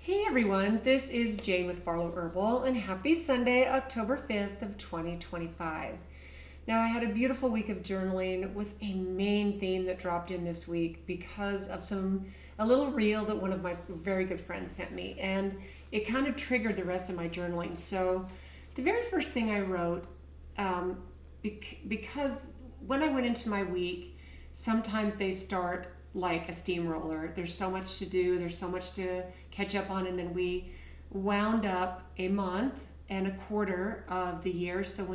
Hey everyone, this is Jane with Barlow Herbal, and happy Sunday, October 5th of 2025. Now, I had a beautiful week of journaling with a main theme that dropped in this week because of a little reel that one of my very good friends sent me, and it kind of triggered the rest of my journaling. So the very first thing I wrote, because when I went into my week, sometimes they start like a steamroller. There's so much to do, there's so much to catch up on, and then we wound up a month and a quarter of the year. So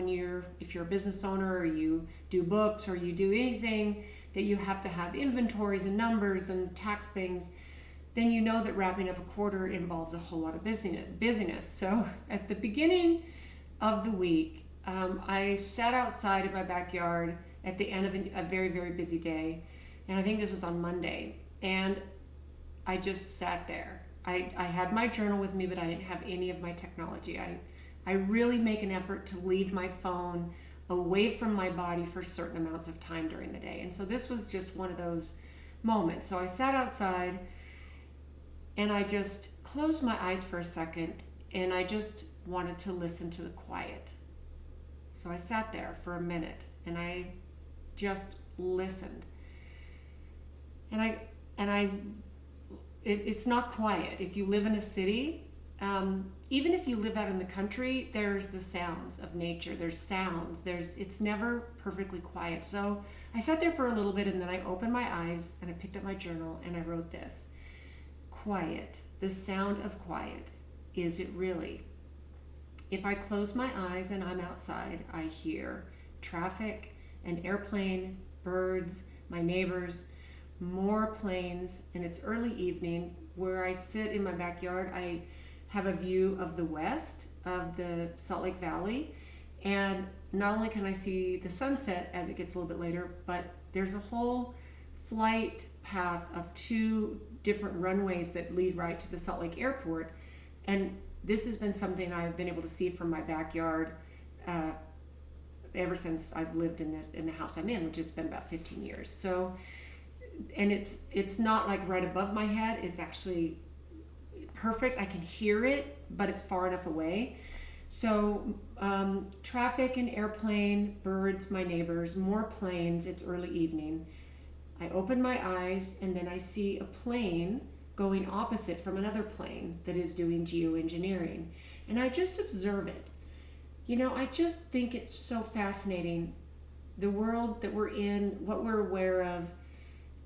if you're a business owner or you do books or you do anything that you have to have inventories and numbers and tax things, then you know that wrapping up a quarter involves a whole lot of busyness. So at the beginning of the week, I sat outside in my backyard at the end of a very, very busy day. And I think this was on Monday. And I just sat there. I had my journal with me, but I didn't have any of my technology. I really make an effort to leave my phone away from my body for certain amounts of time during the day. And so this was just one of those moments. So I sat outside and I just closed my eyes for a second and I just wanted to listen to the quiet. So I sat there for a minute and I just listened. It's not quiet. If you live in a city, even if you live out in the country, there's the sounds of nature. There's sounds. It's never perfectly quiet. So I sat there for a little bit and then I opened my eyes and I picked up my journal and I wrote this. Quiet. The sound of quiet. Is it really? If I close my eyes and I'm outside, I hear traffic, an airplane, birds, my neighbors, more planes, and it's early evening. Where I sit in my backyard, I have a view of the west of the Salt Lake Valley, and not only can I see the sunset as it gets a little bit later, but there's a whole flight path of two different runways that lead right to the Salt Lake Airport, and this has been something I've been able to see from my backyard ever since I've lived in the house I'm in, which has been about 15 years. So. And it's not like right above my head. It's actually perfect. I can hear it, but it's far enough away. So traffic, and airplane, birds, my neighbors, more planes. It's early evening. I open my eyes and then I see a plane going opposite from another plane that is doing geoengineering. And I just observe it. I just think it's so fascinating, the world that we're in, what we're aware of.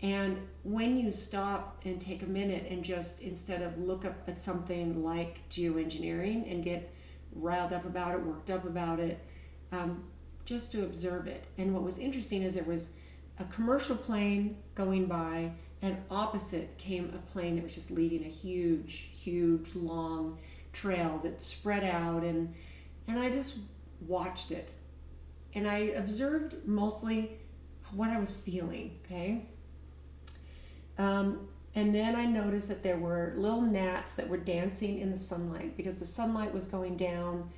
And when you stop and take a minute and just, instead of look up at something like geoengineering and get riled up about it, worked up about it, just to observe it. And what was interesting is there was a commercial plane going by, and opposite came a plane that was just leaving a huge, huge, long trail that spread out. And I just watched it. And I observed mostly what I was feeling, okay? And then I noticed that there were little gnats that were dancing in the sunlight because the sunlight was going down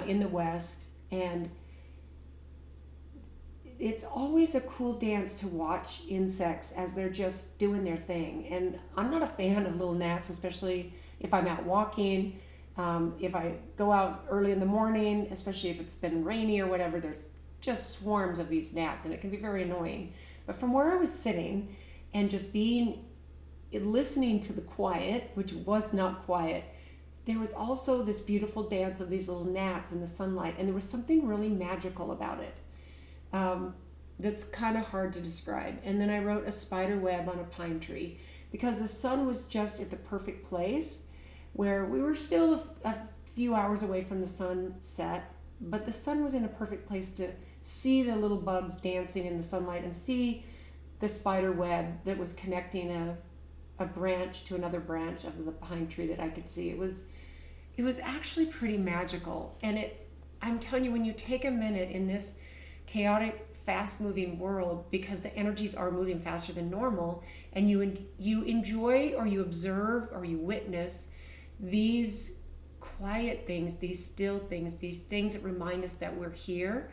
in the west, and it's always a cool dance to watch insects as they're just doing their thing. And I'm not a fan of little gnats, especially if I'm out walking. If I go out early in the morning, especially if it's been rainy or whatever, there's just swarms of these gnats and it can be very annoying. But from where I was sitting and just listening to the quiet, which was not quiet, there was also this beautiful dance of these little gnats in the sunlight, and there was something really magical about it that's kind of hard to describe. And then I wrote a spider web on a pine tree because the sun was just at the perfect place where we were still a few hours away from the sunset, but the sun was in a perfect place to see the little bugs dancing in the sunlight and see the spider web that was connecting a branch to another branch of the pine tree that I could see. It was actually pretty magical. And I'm telling you, when you take a minute in this chaotic, fast-moving world, because the energies are moving faster than normal, and you enjoy or you observe or you witness these quiet things, these still things, these things that remind us that we're here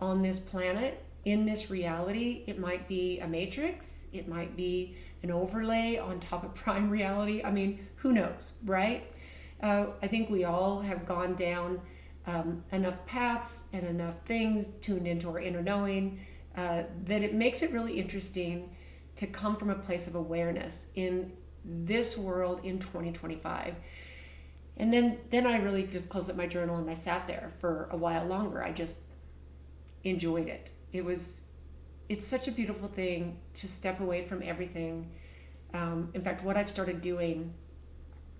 on this planet, in this reality. It might be a matrix, it might be an overlay on top of prime reality. I mean, who knows, right? I think we all have gone down enough paths and enough things tuned into our inner knowing that it makes it really interesting to come from a place of awareness in this world in 2025. And then I really just closed up my journal and I sat there for a while longer. I just enjoyed it. It's such a beautiful thing to step away from everything. In fact, what I've started doing,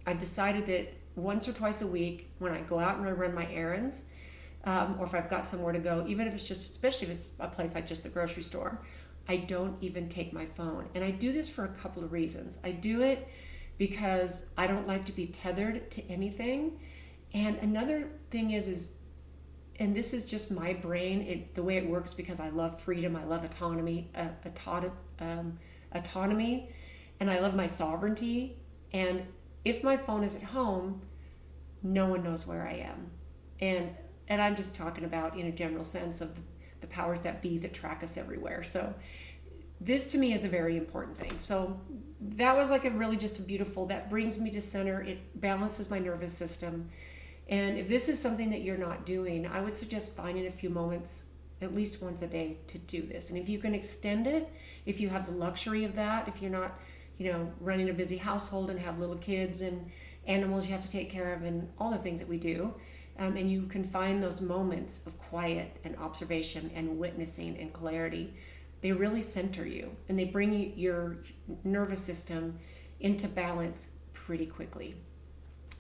I've decided that once or twice a week when I go out and I run my errands, or if I've got somewhere to go, even if it's just, especially if it's a place like just the grocery store, I don't even take my phone. And I do this for a couple of reasons. I do it because I don't like to be tethered to anything. And another thing is, and this is just my brain, the way it works, because I love freedom, I love autonomy, and I love my sovereignty. And if my phone is at home, no one knows where I am. And I'm just talking about in a general sense of the powers that be that track us everywhere. So this to me is a very important thing. So that was like just a beautiful, that brings me to center. It balances my nervous system. And if this is something that you're not doing, I would suggest finding a few moments, at least once a day, to do this. And if you can extend it, if you have the luxury of that, if you're not, running a busy household and have little kids and animals you have to take care of and all the things that we do, and you can find those moments of quiet and observation and witnessing and clarity, they really center you and they bring your nervous system into balance pretty quickly.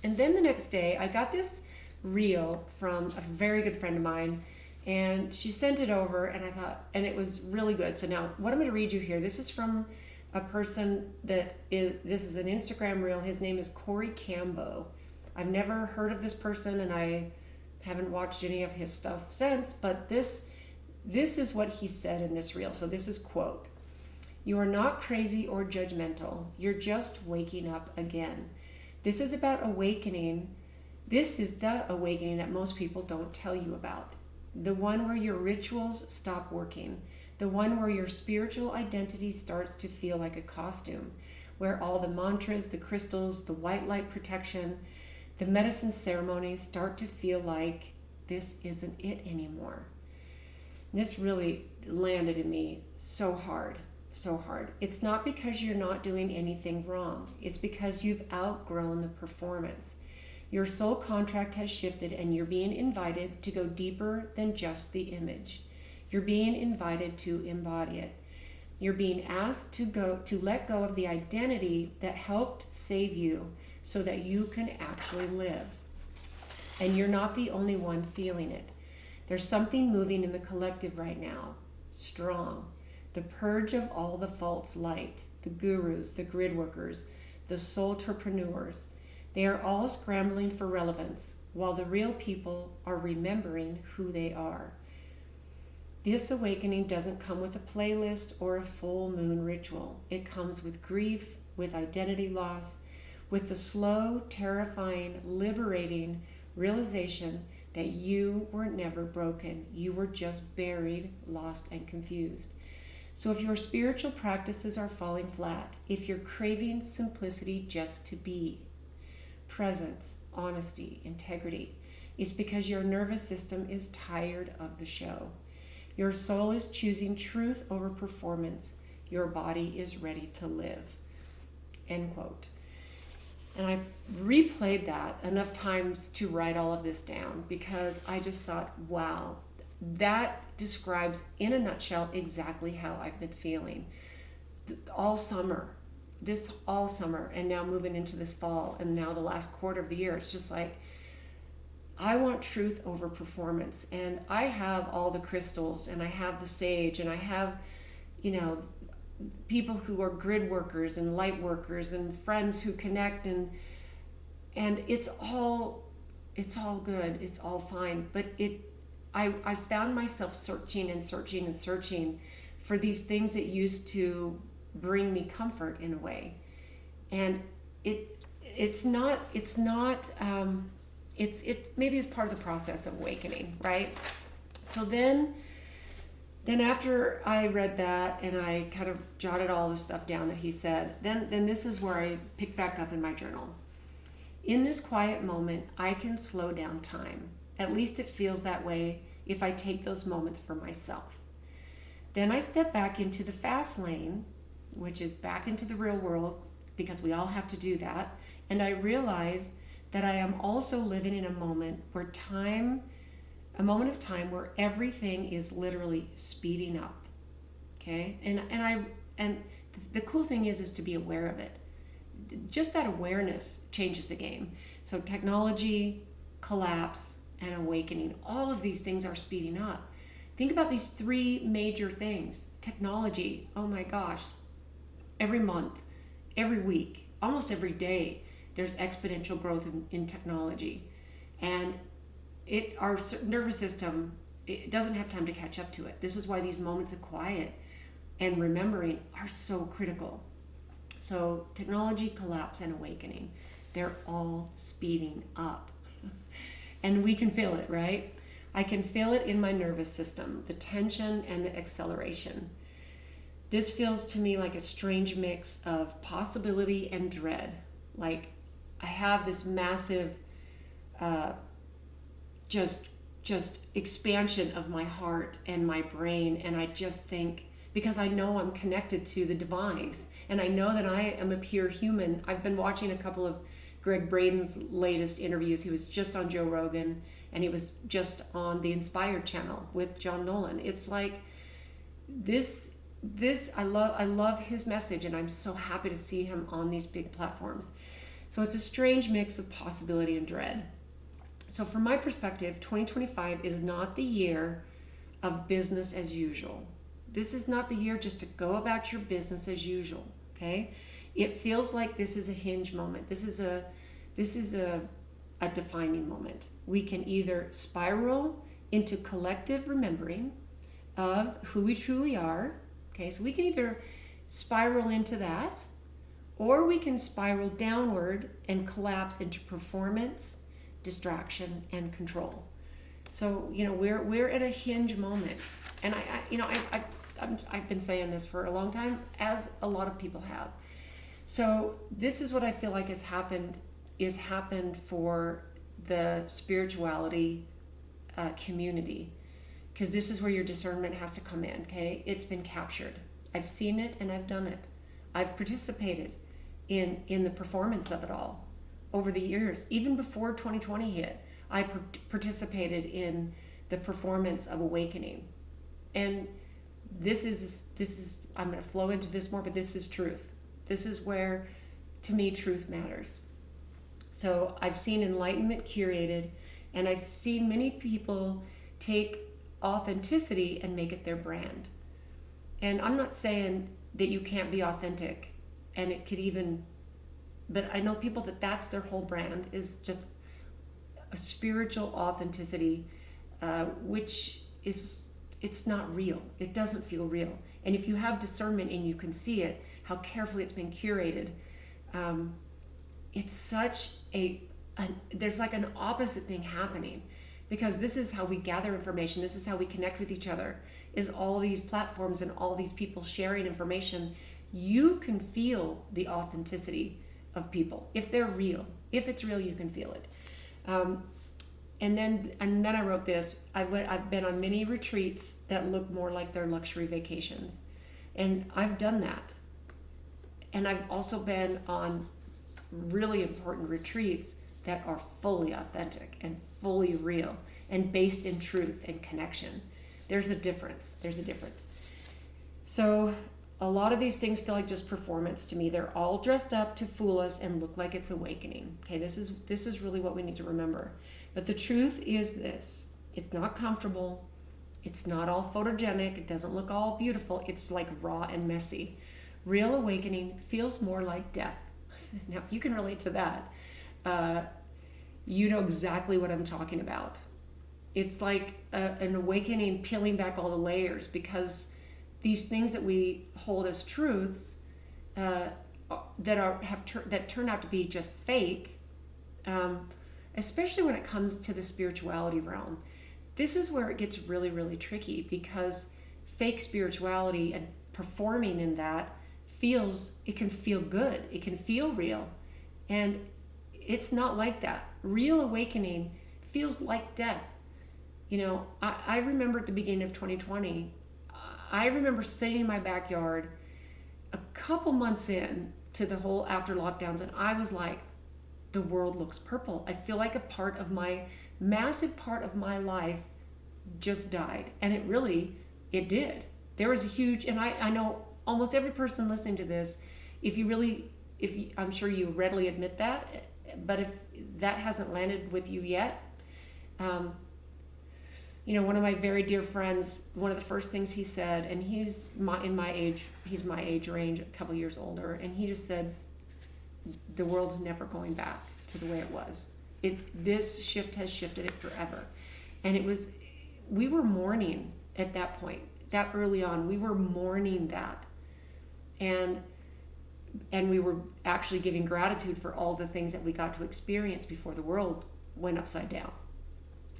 And then the next day, I got this reel from a very good friend of mine, and she sent it over, and I thought, and it was really good. So now, what I'm going to read you here, this is from a person this is an Instagram reel. His name is Corey Cambo. I've never heard of this person, and I haven't watched any of his stuff since, but this is what he said in this reel. So this is quote, "You are not crazy or judgmental. You're just waking up again. This is about awakening. This is the awakening that most people don't tell you about. The one where your rituals stop working. The one where your spiritual identity starts to feel like a costume, where all the mantras, the crystals, the white light protection, the medicine ceremonies start to feel like this isn't it anymore." This really landed in me so hard. So hard. It's not because you're not doing anything wrong. It's because you've outgrown the performance. Your soul contract has shifted and you're being invited to go deeper than just the image. You're being invited to embody it. You're being asked to let go of the identity that helped save you so that you can actually live. And you're not the only one feeling it. There's something moving in the collective right now. Strong. The purge of all the false light, the gurus, the grid workers, the soultrepreneurs. They are all scrambling for relevance, while the real people are remembering who they are. This awakening doesn't come with a playlist or a full moon ritual. It comes with grief, with identity loss, with the slow, terrifying, liberating realization that you were never broken. You were just buried, lost, and confused. So if your spiritual practices are falling flat, if you're craving simplicity just to be, presence, honesty, integrity, it's because your nervous system is tired of the show. Your soul is choosing truth over performance. Your body is ready to live. End quote. And I replayed that enough times to write all of this down because I just thought, wow, that describes in a nutshell exactly how I've been feeling all summer, and now moving into this fall and now the last quarter of the year. It's just like, I want truth over performance. And I have all the crystals and I have the sage and I have, people who are grid workers and light workers and friends who connect and it's all good. It's all fine. But I found myself searching for these things that used to bring me comfort in a way. And it maybe it's part of the process of awakening, right? So then Then after I read that and I kind of jotted all the stuff down that he said, then this is where I picked back up in my journal. In this quiet moment, I can slow down time. At least it feels that way if I take those moments for myself. Then I step back into the fast lane, which is back into the real world, because we all have to do that. And I realize that I am also living in a moment of time where everything is literally speeding up. Okay? And the cool thing is to be aware of it. Just that awareness changes the game. So technology, collapse, and awakening, all of these things are speeding up. Think about these three major things. Technology, oh my gosh, every month, every week, almost every day, there's exponential growth in technology. And our nervous system, it doesn't have time to catch up to it. This is why these moments of quiet and remembering are so critical. So technology, collapse, and awakening, they're all speeding up. And we can feel it, right? I can feel it in my nervous system, the tension and the acceleration. This feels to me like a strange mix of possibility and dread. Like I have this massive just expansion of my heart and my brain, and I just think, because I know I'm connected to the divine, and I know that I am a pure human. I've been watching a couple of Greg Braden's latest interviews. He was just on Joe Rogan, and he was just on the Inspired channel with John Nolan. It's like this I love his message, and I'm so happy to see him on these big platforms. So it's a strange mix of possibility and dread. So from my perspective, 2025 is not the year of business as usual. This is not the year just to go about your business as usual, okay? It feels like this is a hinge moment. This is a defining moment. We can either spiral into collective remembering of who we truly are, okay? So we can either spiral into that, or we can spiral downward and collapse into performance, distraction, and control. So, we're at a hinge moment. And I've been saying this for a long time, as a lot of people have. So this is what I feel like has happened for the spirituality community, because this is where your discernment has to come in. Okay, it's been captured. I've seen it and I've done it. I've participated in the performance of it all over the years. Even before 2020 hit, I participated in the performance of awakening. And this is I'm going to flow into this more, but this is truth. This is where, to me, truth matters. So I've seen enlightenment curated, and I've seen many people take authenticity and make it their brand. And I'm not saying that you can't be authentic, and it could even, but I know people that's their whole brand, is just a spiritual authenticity, which is, it's not real. It doesn't feel real. And if you have discernment and you can see it, how carefully it's been curated, it's such there's like an opposite thing happening, because this is how we gather information. This is how we connect with each other, is all these platforms and all these people sharing information. You can feel the authenticity of people. If they're real, if it's real, you can feel it. And then I wrote this. I've been on many retreats that look more like they're luxury vacations, and I've done that. And I've also been on really important retreats that are fully authentic and fully real and based in truth and connection. There's a difference. So a lot of these things feel like just performance to me. They're all dressed up to fool us and look like it's awakening. Okay, this is really what we need to remember. But the truth is this: it's not comfortable. It's not all photogenic. It doesn't look all beautiful. It's like raw and messy. Real awakening feels more like death. Now, if you can relate to that, you know exactly what I'm talking about. It's like an awakening, peeling back all the layers, because these things that we hold as truths that turn out to be just fake, especially when it comes to the spirituality realm. This is where it gets really, really tricky, because fake spirituality and performing in that it can feel good. It can feel real. And it's not like that. Real awakening feels like death. I remember at the beginning of 2020, I remember sitting in my backyard a couple months in to the whole after lockdowns, and I was like, the world looks purple. I feel like massive part of my life just died. And it did. There was a huge, and I know almost every person listening to this, I'm sure you readily admit that, but if that hasn't landed with you yet, one of my very dear friends, one of the first things he said, and he's my age range, a couple years older, and he just said, the world's never going back to the way it was. This shift has shifted it forever. And we were mourning at that point, that early on, we were mourning that. And we were actually giving gratitude for all the things that we got to experience before the world went upside down.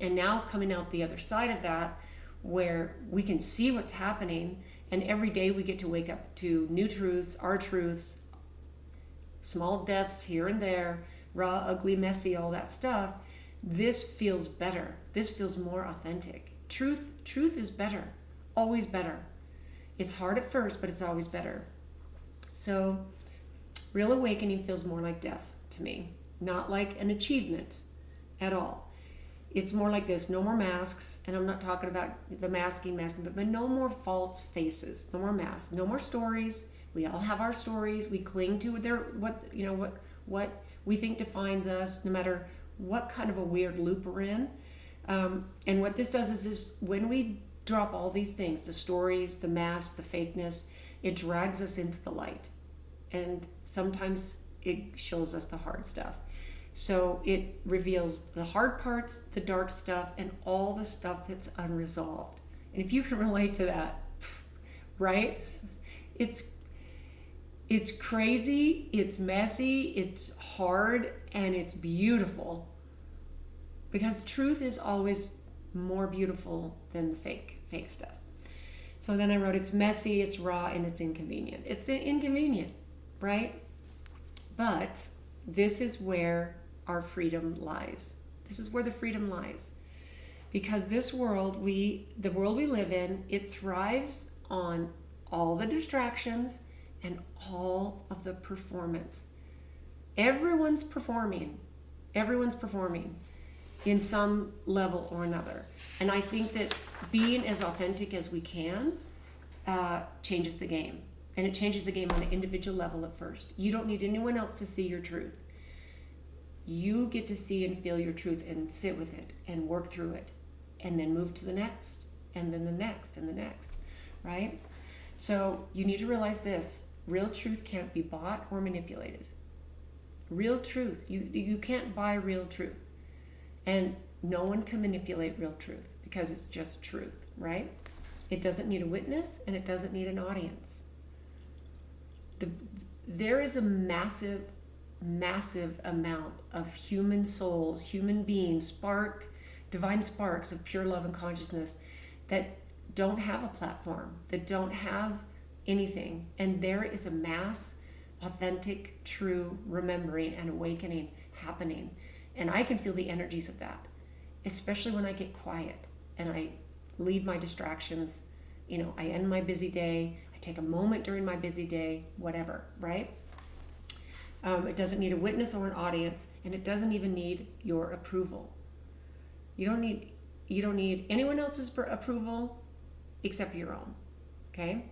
And now coming out the other side of that, where we can see what's happening, and every day we get to wake up to new truths, our truths, small deaths here and there, raw, ugly, messy, all that stuff. This feels better. This feels more authentic. Truth is better, always better. It's hard at first, but it's always better. So real awakening feels more like death to me, not like an achievement at all. It's more like this: no more masks, and I'm not talking about the masking, but no more false faces, no more masks, no more stories. We all have our stories. We cling to what we think defines us, no matter what kind of a weird loop we're in. And what this does is when we drop all these things, the stories, the masks, the fakeness, it drags us into the light. And sometimes it shows us the hard stuff. So it reveals the hard parts, the dark stuff, and all the stuff that's unresolved. And if you can relate to that, right? It's crazy, it's messy, it's hard, and it's beautiful. Because truth is always more beautiful than the fake stuff. So then I wrote, it's messy, it's raw, and it's inconvenient. It's inconvenient, right? But this is where our freedom lies. This is where the freedom lies. Because the world we live in, it thrives on all the distractions and all of the performance. Everyone's performing in some level or another. And I think that being as authentic as we can changes the game. And it changes the game on an individual level at first. You don't need anyone else to see your truth. You get to see and feel your truth and sit with it and work through it, and then move to the next, and then the next, and the next, right? So you need to realize this: real truth can't be bought or manipulated. Real truth, you can't buy real truth. And no one can manipulate real truth because it's just truth, right? It doesn't need a witness, and it doesn't need an audience. There is a massive amount of human souls, human beings, divine sparks of pure love and consciousness that don't have a platform, that don't have anything. And there is a mass, authentic, true remembering and awakening happening. And I can feel the energies of that, especially when I get quiet and I leave my distractions. I end my busy day, I take a moment during my busy day, whatever, right? It doesn't need a witness or an audience, and it doesn't even need your approval. You don't need anyone else's approval except your own, okay?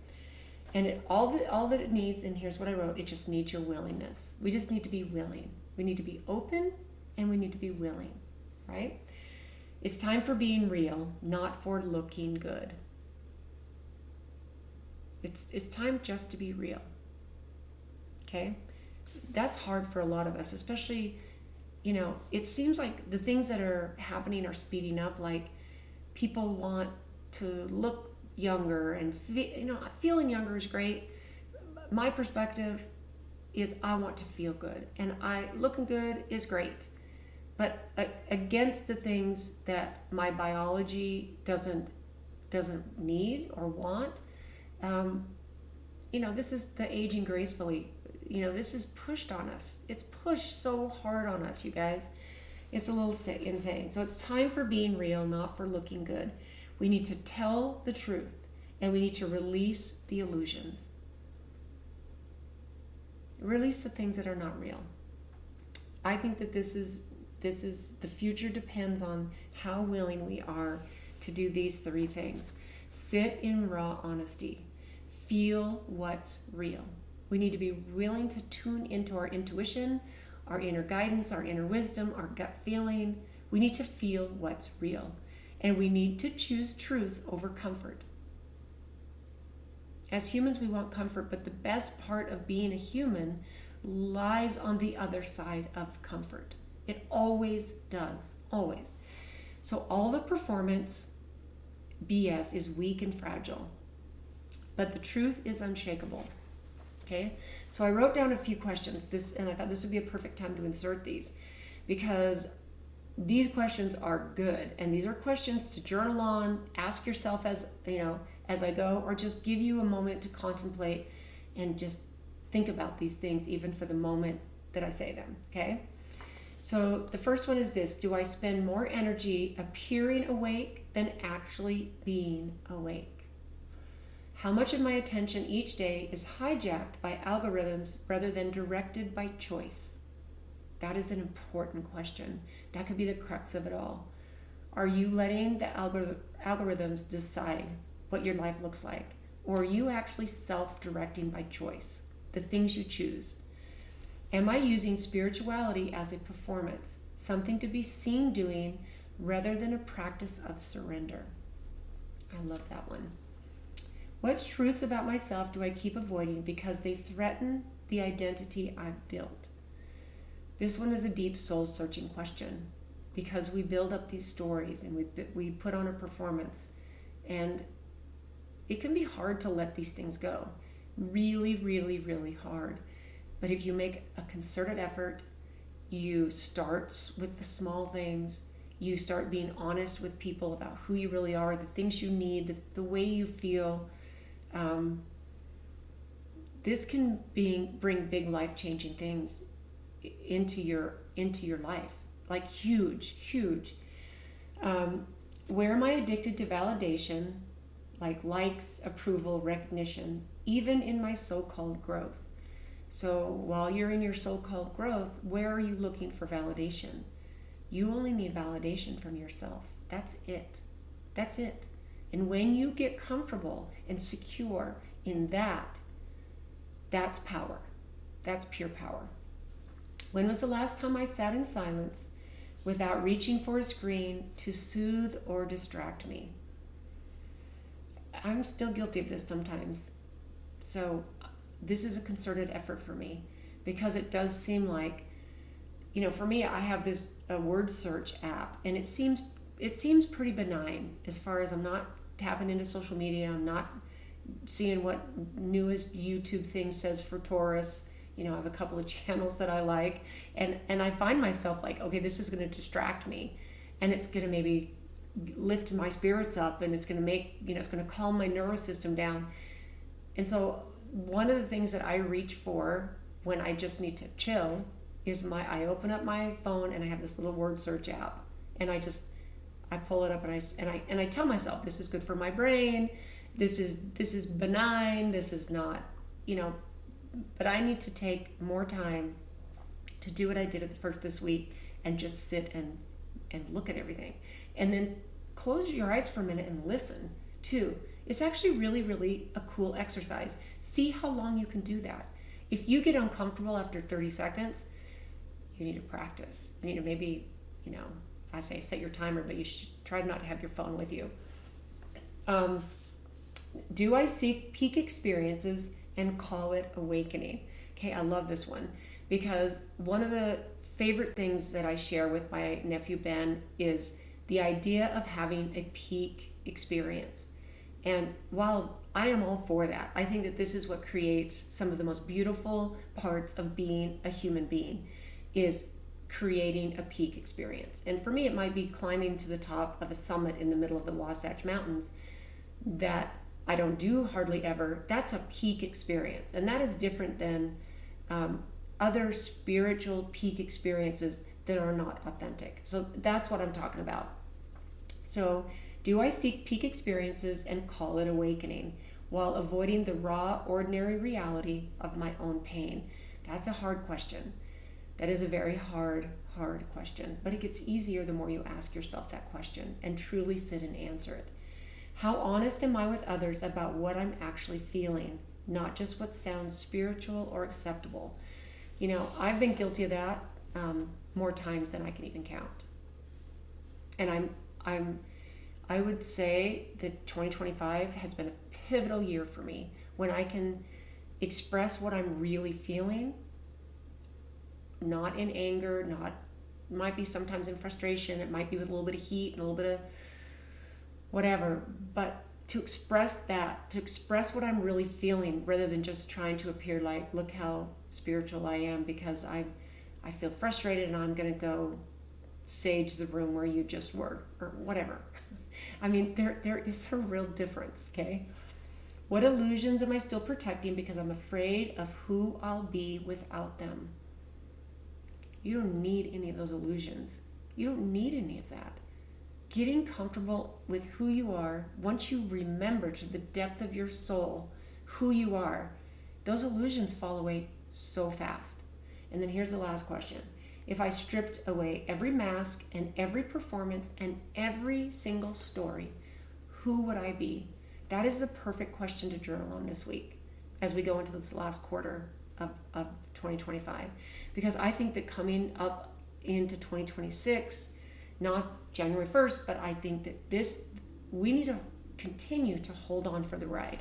And all that it needs, and here's what I wrote: it just needs your willingness. We just need to be willing. We need to be open, and we need to be willing, right? It's time for being real, not for looking good. It's time just to be real, okay? That's hard for a lot of us, especially, it seems like the things that are happening are speeding up. Like, people want to look younger, and feeling younger is great. My perspective is I want to feel good, and looking good is great, but against the things that my biology doesn't doesn't need or want. This is the aging gracefully. This is pushed on us. It's pushed so hard on us, you guys. It's a little insane. So it's time for being real, not for looking good. We need to tell the truth, and we need to release the illusions. Release the things that are not real. I think that this is the future depends on how willing we are to do these 3 things. Sit in raw honesty. Feel what's real. We need to be willing to tune into our intuition, our inner guidance, our inner wisdom, our gut feeling. We need to feel what's real. And we need to choose truth over comfort. As humans, we want comfort, but the best part of being a human lies on the other side of comfort. It always does, always. So all the performance BS is weak and fragile, but the truth is unshakable. Okay? So I wrote down a few questions, and I thought this would be a perfect time to insert these, because these questions are good, and these are questions to journal on, ask yourself as I go, or just give you a moment to contemplate and just think about these things even for the moment that I say them, okay? So the first one is this: do I spend more energy appearing awake than actually being awake? How much of my attention each day is hijacked by algorithms rather than directed by choice? That is an important question. That could be the crux of it all. Are you letting the algorithms decide what your life looks like? Or are you actually self-directing by choice, the things you choose? Am I using spirituality as a performance, something to be seen doing rather than a practice of surrender? I love that one. What truths about myself do I keep avoiding because they threaten the identity I've built? This one is a deep soul-searching question, because we build up these stories and we put on a performance, and it can be hard to let these things go. Really, really, really hard. But if you make a concerted effort, you start with the small things, you start being honest with people about who you really are, the things you need, the way you feel. This can bring big life-changing things into your life, like huge. Where am I addicted to validation, like likes, approval, recognition, even in my so-called growth? So while you're in your so-called growth, where are you looking for validation? You only need validation from yourself. That's it. And when you get comfortable and secure in that, that's power. That's pure power. When was the last time I sat in silence without reaching for a screen to soothe or distract me? I'm still guilty of this sometimes. So this is a concerted effort for me, because it does seem like, for me, I have a word search app, and it seems pretty benign as far as I'm not tapping into social media. I'm not seeing what newest YouTube thing says for Taurus. I have a couple of channels that I like, and I find myself like, okay, this is going to distract me, and it's going to maybe lift my spirits up, and it's going to make, it's going to calm my nervous system down. And so one of the things that I reach for when I just need to chill is I open up my phone and I have this little word search app, and I pull it up and I tell myself, this is good for my brain. This is benign. This is not, but I need to take more time to do what I did this week and just sit and look at everything, and then close your eyes for a minute and listen too. It's actually really, really a cool exercise. See how long you can do that. If you get uncomfortable after 30 seconds, you need to practice. You need to maybe, I say set your timer, but you should try not to have your phone with you. Do I seek peak experiences and call it awakening? Okay, I love this one, because one of the favorite things that I share with my nephew Ben is the idea of having a peak experience. And while I am all for that, I think that this is what creates some of the most beautiful parts of being a human being, is creating a peak experience. And for me, it might be climbing to the top of a summit in the middle of the Wasatch Mountains. that I don't do hardly ever, that's a peak experience. And that is different than other spiritual peak experiences that are not authentic. So that's what I'm talking about. So, do I seek peak experiences and call it awakening while avoiding the raw, ordinary reality of my own pain? That's a hard question. That is a very hard question. But it gets easier the more you ask yourself that question and truly sit and answer it. How honest am I with others about what I'm actually feeling, not just what sounds spiritual or acceptable? You know, I've been guilty of that more times than I can even count. And I would say that 2025 has been a pivotal year for me when I can express what I'm really feeling, not in anger, might be sometimes in frustration, it might be with a little bit of heat and a little bit of whatever, but to express what I'm really feeling rather than just trying to appear like, look how spiritual I am because I feel frustrated and I'm going to go sage the room where you just were or whatever. I mean, there is a real difference, okay? What illusions am I still protecting because I'm afraid of who I'll be without them? You don't need any of those illusions. You don't need any of that. Getting comfortable with who you are, once you remember to the depth of your soul who you are, those illusions fall away so fast. And then here's the last question. If I stripped away every mask and every performance and every single story, who would I be? That is the perfect question to journal on this week as we go into this last quarter of 2025. Because I think that coming up into 2026, not January 1st, but I think that we need to continue to hold on for the ride,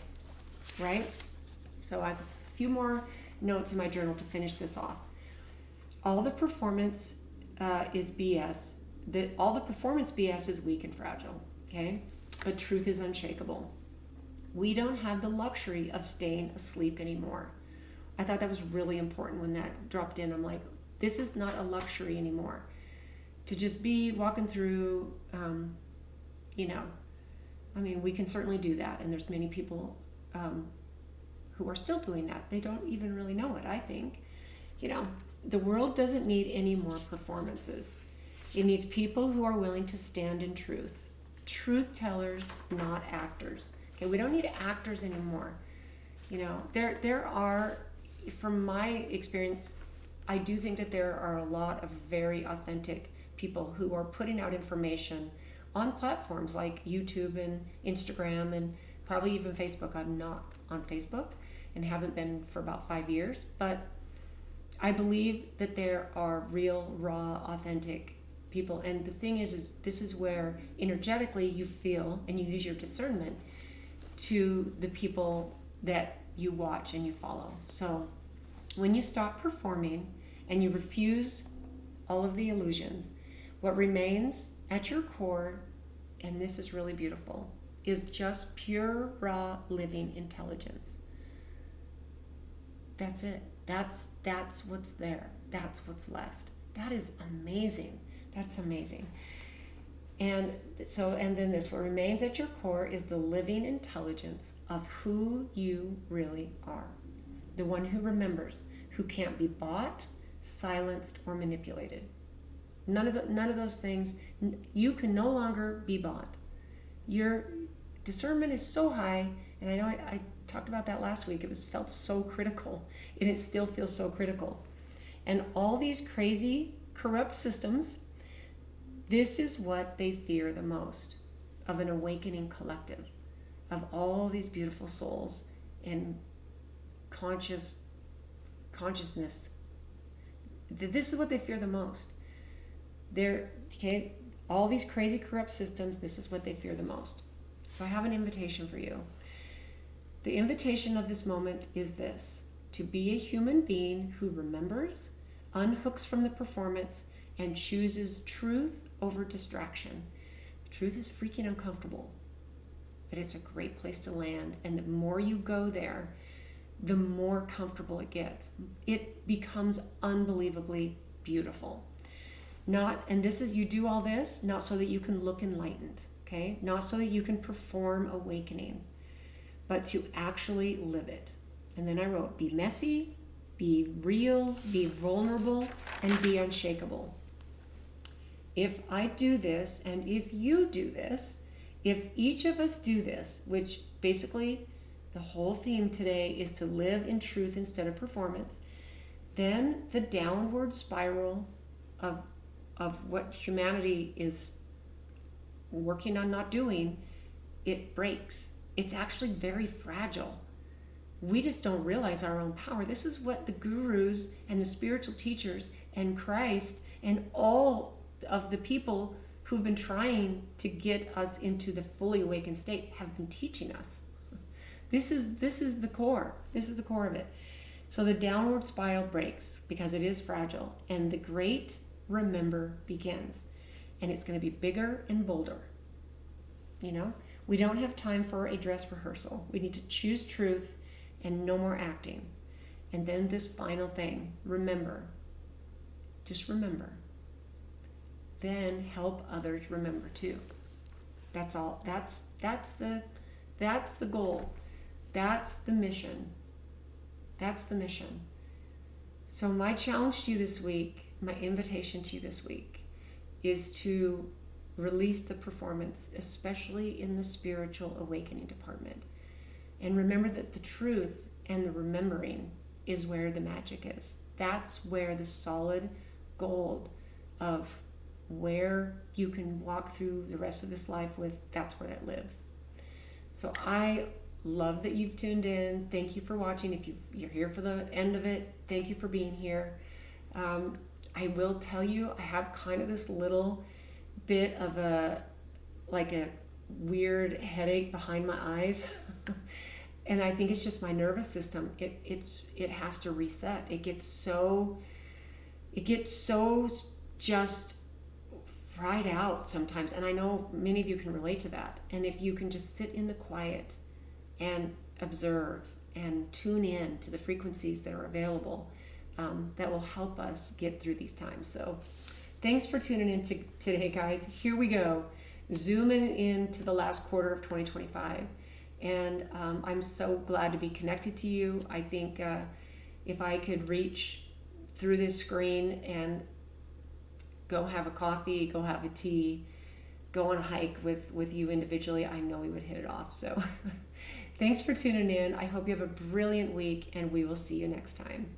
right? So I have a few more notes in my journal to finish this off. All the performance is BS. All the performance BS is weak and fragile, okay? But truth is unshakable. We don't have the luxury of staying asleep anymore. I thought that was really important when that dropped in. I'm like, this is not a luxury anymore. To just be walking through, I mean, we can certainly do that. And there's many people who are still doing that. They don't even really know it, I think. The world doesn't need any more performances. It needs people who are willing to stand in truth. Truth tellers, not actors. Okay, we don't need actors anymore. There are, from my experience, I do think that there are a lot of very authentic people who are putting out information on platforms like YouTube and Instagram and probably even Facebook. I'm not on Facebook and haven't been for about 5 years, but I believe that there are real, raw, authentic people. And the thing is this is where energetically you feel and you use your discernment to the people that you watch and you follow. So when you stop performing and you refuse all of the illusions, what remains at your core, and this is really beautiful, is just pure, raw, living intelligence. That's it. That's what's there. That's what's left. That is amazing. That's amazing. And then this, what remains at your core is the living intelligence of who you really are. The one who remembers, who can't be bought, silenced, or manipulated. None of those things. You can no longer be bought. Your discernment is so high, and I know I talked about that last week. It felt so critical, and it still feels so critical. And all these crazy, corrupt systems, this is what they fear the most of an awakening collective, of all these beautiful souls and consciousness. This is what they fear the most. All these crazy, corrupt systems, this is what they fear the most. So I have an invitation for you. The invitation of this moment is this: to be a human being who remembers, unhooks from the performance, and chooses truth over distraction. Truth is freaking uncomfortable, but it's a great place to land. And the more you go there, the more comfortable it gets. It becomes unbelievably beautiful. You do all this not so that you can look enlightened, okay? Not so that you can perform awakening, but to actually live it. And then I wrote, be messy, be real, be vulnerable, and be unshakable. If I do this, and if you do this, if each of us do this, which basically the whole theme today is to live in truth instead of performance, then the downward spiral of what humanity is working on not doing, it breaks. It's actually very fragile. We just don't realize our own power. This is what the gurus and the spiritual teachers and Christ and all of the people who've been trying to get us into the fully awakened state have been teaching us. This is the core. This is the core of it. So the downward spiral breaks because it is fragile, and the great remember begins. And it's going to be bigger and bolder. You know, we don't have time for a dress rehearsal. We need to choose truth and no more acting. And then this final thing, remember. Just remember. Then help others remember too. That's all. That's the goal. That's the mission. That's the mission. So my challenge to you this week, my invitation to you this week, is to release the performance, especially in the spiritual awakening department. And remember that the truth and the remembering is where the magic is. That's where the solid gold of where you can walk through the rest of this life with, that's where it lives. So I love that you've tuned in. Thank you for watching. If you're here for the end of it, thank you for being here. I will tell you, I have kind of this little bit of a weird headache behind my eyes. And I think it's just my nervous system. It has to reset. It gets so just fried out sometimes. And I know many of you can relate to that. And if you can just sit in the quiet and observe and tune in to the frequencies that are available, that will help us get through these times. So thanks for tuning in today, guys. Here we go, zooming into the last quarter of 2025. And I'm so glad to be connected to you. I think if I could reach through this screen and go have a coffee, go have a tea, go on a hike with you individually, I know we would hit it off. So thanks for tuning in. I hope you have a brilliant week, and we will see you next time.